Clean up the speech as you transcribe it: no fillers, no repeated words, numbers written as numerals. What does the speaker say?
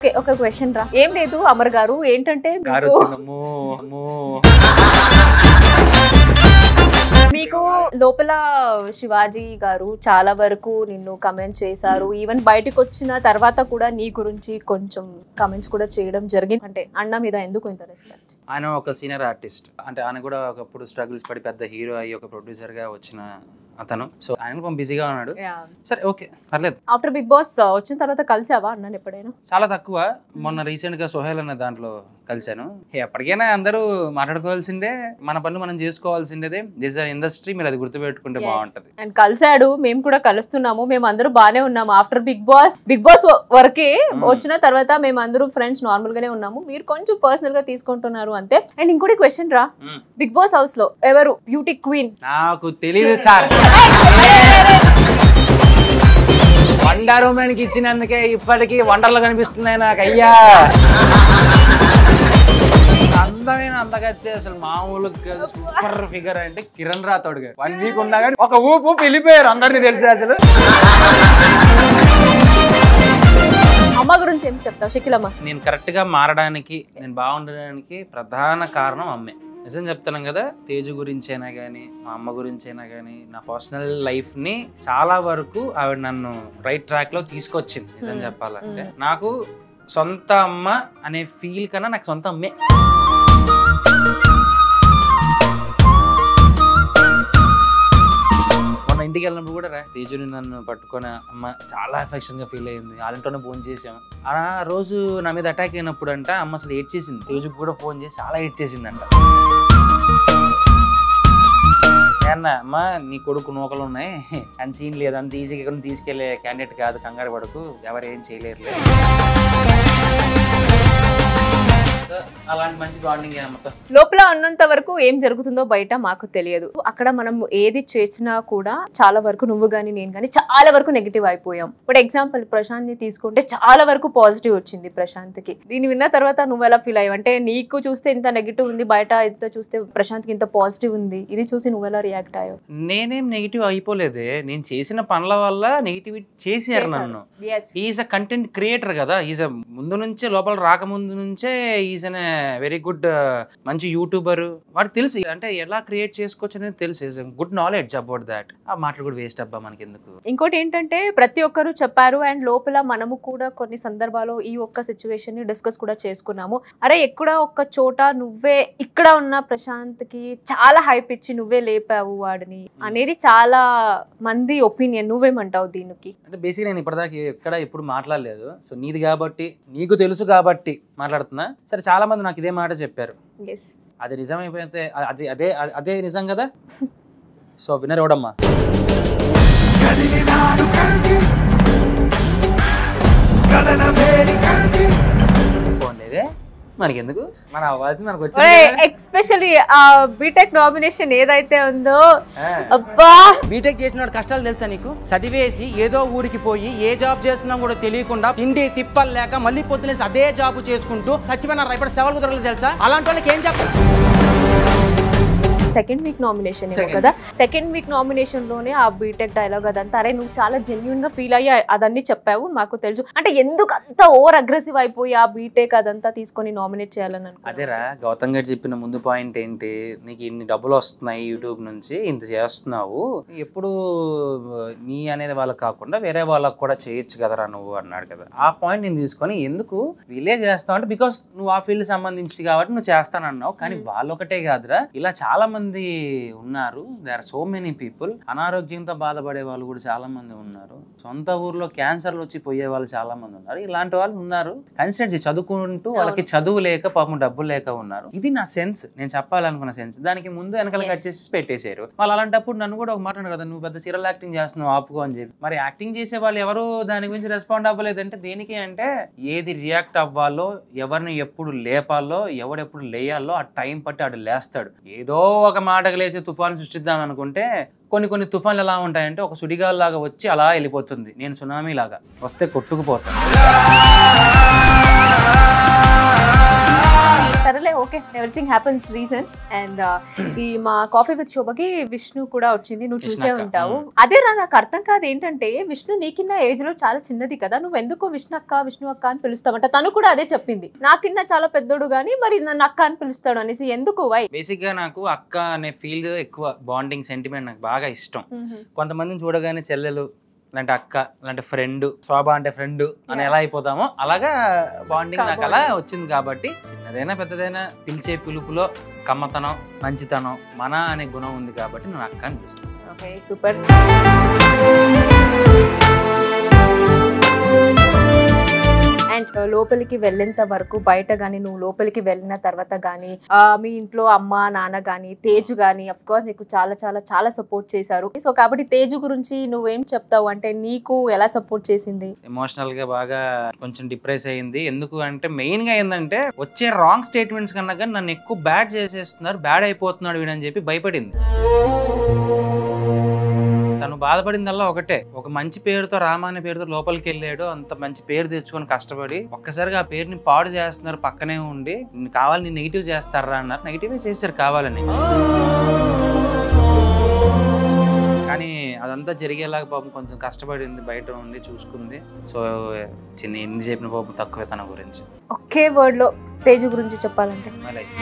ఒక క్వశ్చన్ రా. ఏం లేదు అమర్ గారు, ఏంటంటే మీకు లోపల శివాజీ గారు చాలా వరకు నిన్ను కమెంట్ చేశారు. ఈవెన్ బయటకు వచ్చిన తర్వాత కూడా నీ గురించి కొంచెం కమెంట్స్ కూడా చేయడం జరిగింది. అంటే అన్న మీద ఎందుకు ఇంత రెస్పెక్ట్? ఆయన ఒక సీనియర్ ఆర్టిస్ట్, అంటే ఆయన కూడా ఒకప్పుడు స్ట్రగుల్స్ పడి పెద్ద హీరో అయ్యి ఒక ప్రొడ్యూసర్ గా వచ్చిన అతను. సో ఆయన కొంచెం బిజీగా ఉన్నాడు. సరే, ఓకే, పర్లేదు. ఆఫ్టర్ బిగ్ బాస్ వచ్చిన తర్వాత కలిసావా అన్న ఎప్పుడైనా? చాలా తక్కువ. మొన్న రీసెంట్ గా సోహెల్ అన్న దాంట్లో కలిశాను. ఎప్పటికైనా అందరూ మాట్లాడుకోవాల్సిందే, మన పనులు మనం చేసుకోవాల్సిందే. దిస్ ఆర్ ఇండస్ట్రీ, మీరు అది గుర్తుపెట్టుకుంటే బాగుంటది. అండ్ కలిసాడు, మేము కూడా కలుస్తున్నాము, మేము అందరూ బానే ఉన్నాము. ఆఫ్టర్ బిగ్ బాస్ వరకే వచ్చిన తర్వాత మేము అందరూ ఫ్రెండ్స్ నార్మల్ గానే ఉన్నాము. మీరు కొంచెం పర్సనల్ గా తీసుకుంటున్నారు అంతే. అండ్ ఇంకోటి క్వశ్చన్ రా, బిగ్ బాస్ హౌస్ లో ఎవరు బ్యూటీ క్వీన్? నాకు తెలియదు సార్. వండర్ ఉమెన్ కి ఇచ్చినందుకే ఇప్పటికీ వండర్లు కనిపిస్తున్నాయి నాకు. అయ్యా, అందమైన అందగత్తే అసలు మామూలు సూపర్ ఫిగర్ అంటే కిరణ్ రాథోడ్ గారు. 1 వీక్ ఉన్నా కానీ ఒక ఊపు వెళ్ళిపోయారు, అందరినీ తెలిసి. అసలు అమ్మ గురించి ఏం చెప్తావు షకీలమ్మ? నేను కరెక్ట్ గా మారడానికి, నేను బాగుండడానికి ప్రధాన కారణం అమ్మే. నిజం చెప్తాను కదా, తేజు గురించైనా కానీ, మా అమ్మ గురించైనా కానీ, నా పర్సనల్ లైఫ్ని చాలా వరకు ఆవిడ నన్ను రైట్ ట్రాక్లో తీసుకొచ్చింది. నిజం చెప్పాలంటే నాకు సొంత అమ్మ అనే ఫీల్ కన్నా నాకు సొంత అమ్మే. మొన్న ఇంటికి వెళ్ళినప్పుడు కూడా తేజుని నన్ను పట్టుకొని అమ్మ చాలా ఎఫెక్షన్ గా ఫీల్ అయింది. వాళ్ళంటోనే ఫోన్ చేసాం. ఆ రోజు నా మీద అటాక్ అయినప్పుడు అంట అమ్మ అసలు ఏడ్ చేసింది. తేజుకి కూడా ఫోన్ చేసి చాలా ఏడ్ చేసిందంట. అమ్మ, నీ కొడుకు నూకలు ఉన్నాయి అని సీన్ లేదు, అంత ఈజీగా తీసుకెళ్లే క్యాండిడేట్ కాదు, కంగారు పడుకు, ఎవరు ఏం చేయలేరు. అలాంటి మంచి బాండింగ్ అమ్మతో. లోపల ఉన్నంత వరకు ఏం జరుగుతుందో బయట మాకు తెలియదు. అక్కడ మనం ఏది చేసినా కూడా చాలా వరకు నువ్వు గానీ నేను గానీ చాలా వరకు నెగిటివ్ అయిపోయాం. బట్ ఎగ్జాంపుల్ ప్రశాంత్ ని తీసుకుంటే చాలా వరకు పాజిటివ్ వచ్చింది ప్రశాంత్ కి. దీన్ని విన్న తర్వాత నువ్వు ఎలా ఫీల్ అయ్యావు? అంటే నీకు చూస్తే ఇంత నెగిటివ్ ఉంది, బయట ఇంత చూస్తే ప్రశాంత్ కి ఇంత పాజిటివ్ ఉంది, ఇది చూసి నువ్వు ఎలా రియాక్ట్ అయ్యావు? నేనేం నెగిటివ్ అయిపోలేదే, నేను చేసిన పనుల వల్ల నెగిటివిటీ చేశారు నన్ను. ఈజ్ అ కంటెంట్ క్రియేటర్ కదా, ఈజ్ అ ముందు నుంచే, లోపల రాకముందు నుంచే ఈజ్ అన్ వెరీ గుడ్ మంచి యూట్యూబర్. వాడికి తెలుసు అంటే ఎలా క్రియేట్ చేసుకోవచ్చు అనేది తెలుసు. Good knowledge about that. ఆ మాటలు కూడా వేస్ట్ అబ్బా మనకి ఎందుకు. ఇంకోటి ఏంటంటే ప్రతి ఒక్కరు చెప్పారు, అండ్ లోపల మనము కూడా కొన్ని సందర్భాల్లో ఈ ఒక్క సిచ్యువేషన్ ని డిస్కస్ కూడా చేసుకున్నాము. అరే, ఎక్కడ ఒక్క చోట నువ్వే ఇక్కడ ఉన్న ప్రశాంత్ కి చాలా హైప్ ఇచ్చి నువ్వే లేపావు వాడిని అనేది చాలా మంది ఒపీనియన్. నువ్వేమంటావు దీనికి? అంటే బేసిక్ నేను ఇప్పటిదాకా ఎప్పుడు మాట్లాడలేదు. సో నీది కాబట్టి, నీకు తెలుసు కాబట్టి మాట్లాడుతున్నా. సరే, చాలా మంది నాకు ఇదే మాట చెప్పారు. అది నిజమైపోతే అదే నిజం కదా. సో విన్నర్ ఎవడమ్మా? మనకెందుకు, మన అవ్వాల్సింది మనకు వచ్చింది. ఎస్పెషల్లీ బీటెక్ నామినేషన్ ఏదైతే ఉందో, అబ్బా, బీటెక్ చేసిన కష్టాలు తెలుసా నీకు? చదివేసి ఏదో ఊరికి పోయి ఏ జాబ్ చేస్తున్నా కూడా తెలియకుండా తిండి తిప్పలు లేక మళ్ళీ పొద్దునేసి అదే జాబ్ చేసుకుంటూ చచ్చిపోయినారు. ఇప్పుడు సెవెల్ కుదరలేదు తెలుసా? అలాంటి వాళ్ళకి ఏం చెప్పాలి? సెకండ్ వీక్ నామినేషన్ కదా, సెకండ్ వీక్ నామినేషన్ లోనే ఆ బీటెక్ డైలాగ్ అదంతా, అరే నువ్వు చాలా జెన్యున్ గా ఫీల్ అయ్యి అదన్నీ చెప్పావు, మాకు తెలుసు. అంటే ఎందుకు అంత ఓవర్ అగ్రెసివ్ అయిపోయి ఆ బీటెక్ అదంతా తీసుకొని నామినేట్ చేయాలని అనుకో? అదేరా, గౌతమ్ గారు చెప్పిన ముందు పాయింట్ ఏంటి, నీకు ఇన్ని డబ్బులు వస్తున్నాయి యూట్యూబ్ నుంచి, ఇంత చేస్తున్నావు, ఎప్పుడు నీ అనేది వాళ్ళకి కాకుండా వేరే వాళ్ళకి కూడా చేయొచ్చు కదరా నువ్వు అన్నాడు కదా. ఆ పాయింట్ నేను తీసుకొని ఎందుకు వీళ్ళే చేస్తావు అంటే, బికాస్ నువ్వు ఆ ఫీల్డ్ సంబంధించి కాబట్టి నువ్వు చేస్తానన్నావు. కానీ వాళ్ళొకటే కాదురా, ఇలా చాలా మంది ఉన్నారు. They are so many people. అనారోగ్యంతో బాధపడే వాళ్ళు కూడా చాలా మంది ఉన్నారు. సొంత ఊర్లో క్యాన్సర్లు వచ్చి పోయే వాళ్ళు చాలా మంది ఉన్నారు. ఇలాంటి వాళ్ళు ఉన్నారు. కన్సిడర్ చదువుకుంటూ వాళ్ళకి చదువు లేక, పాపం డబ్బులు లేక ఉన్నారు. ఇది నా సెన్స్, నేను చెప్పాలనుకున్న సెన్స్. దానికి ముందు వెనకాల కట్ చేసి పెట్టేశారు వాళ్ళు. అలాంటప్పుడు నన్ను కూడా ఒక మాట అన్నారు కదా, నువ్వు పెద్ద సీరియల్ యాక్టింగ్ చేస్తున్నావు ఆపుకో అని చెప్పి. మరి యాక్టింగ్ చేసే వాళ్ళు ఎవరు దాని గురించి రెస్పాండ్ అవ్వలేదంటే దేనికి అంటే, ఏది రియాక్ట్ అవ్వాలో, ఎవరిని ఎప్పుడు లేపాలో, ఎవడెప్పుడు లేయాలో ఆ టైం పట్టి ఆడు లేస్తాడు. ఏదో ఒక మాటకు లేసి తుఫాను సృష్టిద్దాం అనుకుంటే కొన్ని తుఫాన్లు ఎలా ఉంటాయంటే, ఒక సుడిగాల్లాగా వచ్చి అలా వెళ్ళిపోతుంది. నేను సునామీ లాగా వస్తే కొట్టుకుపోతాను. సరేలే, okay, everything happens reason. And ఈ మా కాఫీ విత్ శోభకి విష్ణు కూడా వచ్చింది, నువ్వు చూసే ఉంటావు. అదే రా, నాకు అర్థం కాదు ఏంటంటే విష్ణు నీకిన్న ఏజ్ లో చాలా చిన్నది కదా, నువ్వు ఎందుకు విష్ణు అక్క అని పిలుస్తావంట. తను కూడా అదే చెప్పింది, నాకిన్న చాలా పెద్దోడు గానీ మరి నన్ను అక్క అని పిలుస్తాడు అనేసి. ఎందుకు? వై? బేసిక్ గా నాకు అక్క అనే ఫీల్ ఎక్కువ, బాండింగ్ సెంటిమెంట్ నాకు బాగా ఇష్టం. కొంతమందిని చూడగానే చెల్లెలు అలాంటి అక్క అలాంటి ఫ్రెండ్, శోభ అంటే ఫ్రెండ్ అని ఎలా అయిపోతామో అలాగా బాండింగ్ నాకు అలా వచ్చింది. కాబట్టి చిన్నదైనా పెద్దదైనా పిలిచే పిలుపులో కమ్మతనం, మంచితనం, మన అనే గుణం ఉంది కాబట్టి నేను అక్క అని పిలుస్తాను. Okay, super. అండ్ లోపలికి వెళ్ళేంత వరకు, బయట గానీ నువ్వు లోపలికి వెళ్ళిన తర్వాత గానీ మీ ఇంట్లో అమ్మ నాన్న గానీ తేజు గానీ అఫ్ కోర్స్ నీకు చాలా చాలా చాలా సపోర్ట్ చేశారు. సో కాబట్టి తేజు గురించి నువ్వేం చెప్తావు? అంటే నీకు ఎలా సపోర్ట్ చేసింది? ఎమోషనల్ గా బాగా కొంచెం డిప్రెస్ అయ్యింది. ఎందుకు అంటే మెయిన్ గా ఏంటంటే వచ్చే రాంగ్ స్టేట్మెంట్స్ కన్నా కానీ నన్ను ఎక్కువ బ్యాడ్ చేసేస్తున్నారు, బ్యాడ్ అయిపోతున్నాడు వీడని చెప్పి భయపడింది. తను బాధపడిందల్లా ఒకటే, ఒక మంచి పేరుతో రామ అనే పేరుతో లోపలికి వెళ్ళాడు, అంత మంచి పేరు తెచ్చుకొని కష్టపడి ఒక్కసారిగా ఆ పేరుని పాడు చేస్తున్నారు, పక్కనే ఉండి కావాలని నెగిటివ్ చేస్తారా అన్నారు. నెగిటివే చేశారు కావాలని, కానీ అదంతా జరిగేలాగా పాపం కొంచెం కష్టపడింది, బయట ఉండి చూసుకుంది. సో చిన్న ఎన్ని చెప్పిన పాపం తక్కువే తన గురించి. ఒకే వర్డ్ లో తేజు గురించి చెప్పాలంటే మై లైఫ్.